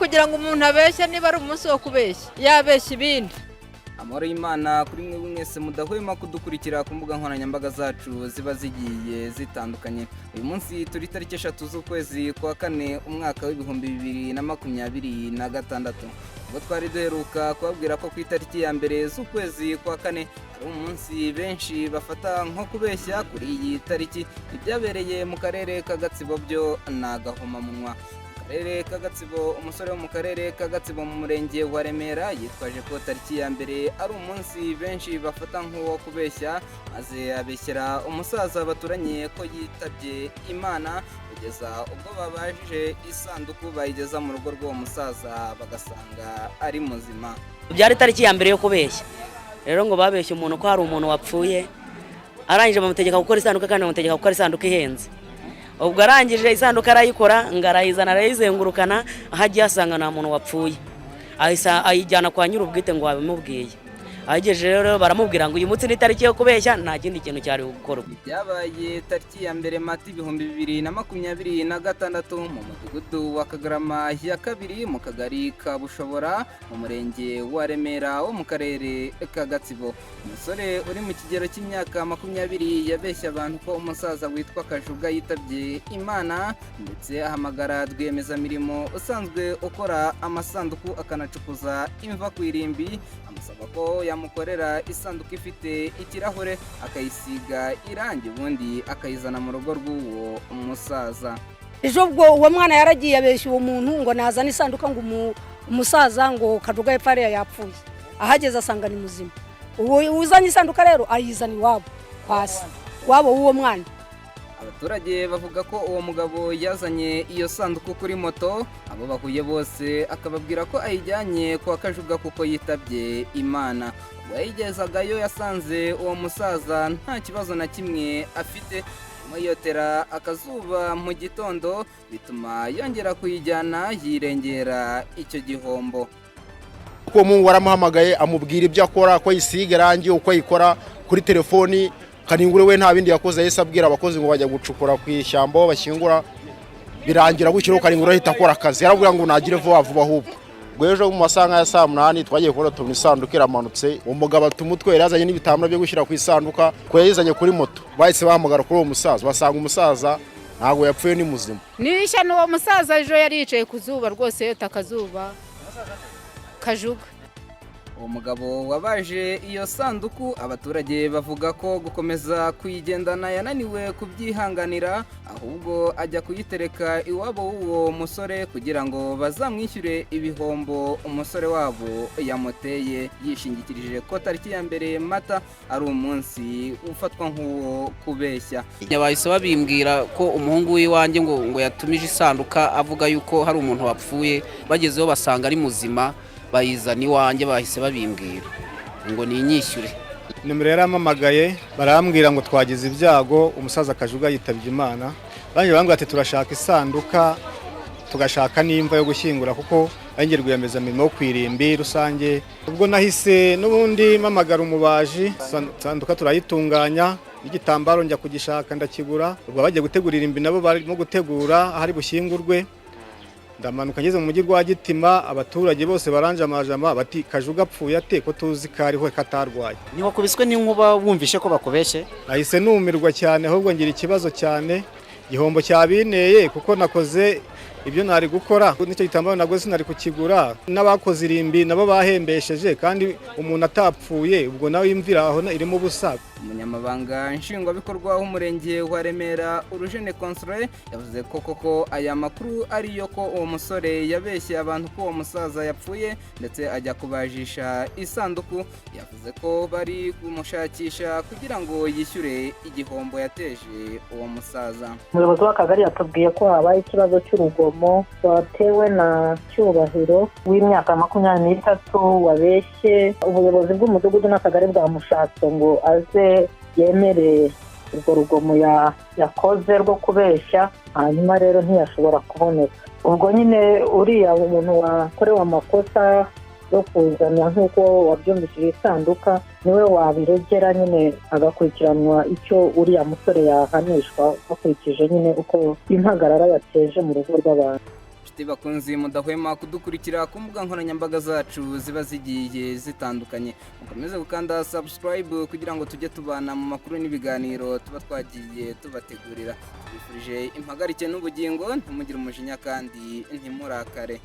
kugira ngo umuntu abeshye niba ari umunsi wo kubeshya yabeshya ibindi. Amahoro y'Imana kuri mwe mwese mudahwema kudukurikira ku mbuga nkoranyambaga zacu ziba zigiye zitandukanye. Uyu munsi turi tariki 3 z'ukwezi kwa 4 umwaka w'ibihumbi 2026. Ubwo twari duheruka kubabwira ko ku itariki ya mbere z'ukwezi kwa 4 ari umunsi benshi bafata nko kubeshya. Kuri iyi tariki ibyabereye mu karere ka Gatsibo byo nagahomamunwa. Karere ka Gatsibo, umusore wo mu karere ka Gatsibo mu murenge wa Remera yitwaje ko tariki ya mbere ari umunsi benshi bafata nk'uwo kubeshya, maze abeshyera umusaza baturanye ko yitabye Imana, kugeza ubwo babajije isanduku bayigeza mu rugo rw'uwo musaza bagasanga ari muzima. Byari tariki ya mbere yo kubeshya. Rero ngo babeshye umuntu ko hari umuntu wapfuye, arangije bamutegeka gukora isanduka kandi bamutegeka gukora isanduka ihenze. Ubwo arangije isanduka arayikora, ngarayizana arayizengurukana, ahagiye asanga nta muntu wapfuye. Ahisa ayijyana kwa nyir'ubwite ngo babimubwiye. Agejeje rero baramubwira ngo uyu munsi ni tariki yo kubeshya, nta kindi kintu cyari gukorwa. Byabaye tariki ya mbere Mata 2026 mu mudugudu wa Kagarama ya kabiri mu kagari ka Bushobora mu murenge wa Remera wo mu karere ka Gatsibo. Umusore uri mu kigero cy'imyaka 20 yabeshya abantu ko umusaza witwa Kajuga yitabye Imana, ndetse ahamagara rwiyemezamirimo usanzwe ukora amasanduku akanacukuza imva ku irimbi, amusaba ko yamukorera isanduku ifite ikirahure akayisiga irangi ubundi akayizana mu rugo rw'uwo umusaza. Ejo ubwo uwo mwana yaragiye abeshya uwo muntu ngo nazana isanduka ngo umusaza ngo Kajuga yapfariya yapfuye, ahageze asanga ni muzima. Uwo uzanye isanduka rero ayizana iwabo kwasi wabo uwo mwana. Abaturage bavuga ko uwo mugabo yazanye iyo sanduku kuri moto, abo bahuye bose akababwira ko ayijyanye kwa Kajuga kuko yitabye Imana. Ubwo yayigezagayo yasanze uwo musaza nta kibazo na kimwe afite, yotera akazuba mu gitondo bituma yongera kuyijyana yirengera icyo gihombo. Uwo mungu waramuhamagaye amubwira ibyo akora, ko yisiga irangi, uko ayikora kuri telefoni. Kaningure we nta bindi yakoze, yahise abwira abakozi ngo bajya gucukura ku ishyamba bashyingura, birangira gukira Kaningure ahita akora akazi. Yarabwira ngo nagire vuba vuba ahubwo. Ubwo ejo mu masaha ya saa 8 twagiye kubona tubona isanduka iramanutse, umugabo atumutwe yazanye n'ibitambaro byo gushyira ku isanduka, ko yayizanye kuri moto. Bahise bahamagara kuri uwo musaza, basanga umusaza ntago yapfuye ni muzima. Nisha n'uwo musaza ejo yari yicaye ku zuba rwose yota akazuba. Kajuga uwo mugabo wabaje iyo sanduku, abaturage bavuga ko gukomeza kuyigendana yananiwe kubyihanganira, ahubwo ajya kuyitereka iwabo w'uwo musore kugira ngo bazamwishyure ibihombo umusore wabo yamuteye, yishingikirije ko tariki ya mbere Mata ari umunsi ufatwa nk'uwo kubeshya. Bahise babimbwira ko umuhungu w'iwanjye ngo yatumije isanduka avuga yuko hari umuntu wapfuye, bagezeho basanga ari muzima, bayizana iwanjye bahise babimbwira ngo ninyishyure. Nimero yaramamagaye barambwira ngo twagize ibyago, umusaza Kajuga yitabye Imana. Banje bambwira ati turashaka isanduka tugashaka n'imva yo gushyingura kuko angerwa yameza mirimo kwirimbi rusange. Ubwo nahise n'ubundi mamagara umubaji, isanduka turayitunganya, igitambaro njya kugishaka ndakigura. Ubwo bagiye gutegurira imbi nabo barimo gutegura ahari bushyingurwe. Ndamanuka ngeze mu mujyi rwa Gitima, abaturage bose baranje amajama bati Kajuga apfuye ate ko tuzi kariho katarwaye. Ni wakubiswe n'inkuba wumvishe ko bakubeshe? Nahise numirwa cyane, ahubwo ngira ikibazo cyane, igihombo cyabineye kuko nakoze ibyo nari gukora, nicyo gitambaro nabwo sinari kukigura. N'abakoze irimbi nabo bahembesheje kandi umuntu atapfuye, ubwo nawe imvira aho irimo busa. Umunyamabanga nshingwabikorwa w'umurenge wa Remera Urujene Console yavuze ko koko aya makuru ariyo ko uwo musore yabeshye abantu ko uwo musaza yapfuye, ndetse ajya kubajisha isanduku. Yavuze ko bari kumushakisha kugira ngo yishyure igihombo yateje uwo musaza. Umuyobozi w'akagari yatubwiye ko habaye ikibazo cy'urugomo watewe na Cyubahiro w'imyaka 23 wabeshye ubuyobozi bw'umudugudu n'akagari bwamushatse ngo aze yemere urwo rugomo yakoze rwo kubeshya, hanyuma rero ntiyashobora kuboneka. Ubwo nyine uriya umuntu wakorewe amakosa yo kuzana nk'uko wabyumvishije isanduka niwe wabiregera nyine agakurikiranwa icyo uriya musore yahanishwa bakurikije nyine uko impagarara yateje mu rugo rw'abantu. inshuti bakunzi mudahwema kudukurikira ku mbuga nkoranyambaga zacu ziba zigiye zitandukanye, mukomeze gukanda subscribe kugira ngo tujye tubana mu makuru n'ibiganiro tuba twagiye tubategurira. Twifurije impagarike n'ubugingo, ntimugire umujinya kandi ntimurakare.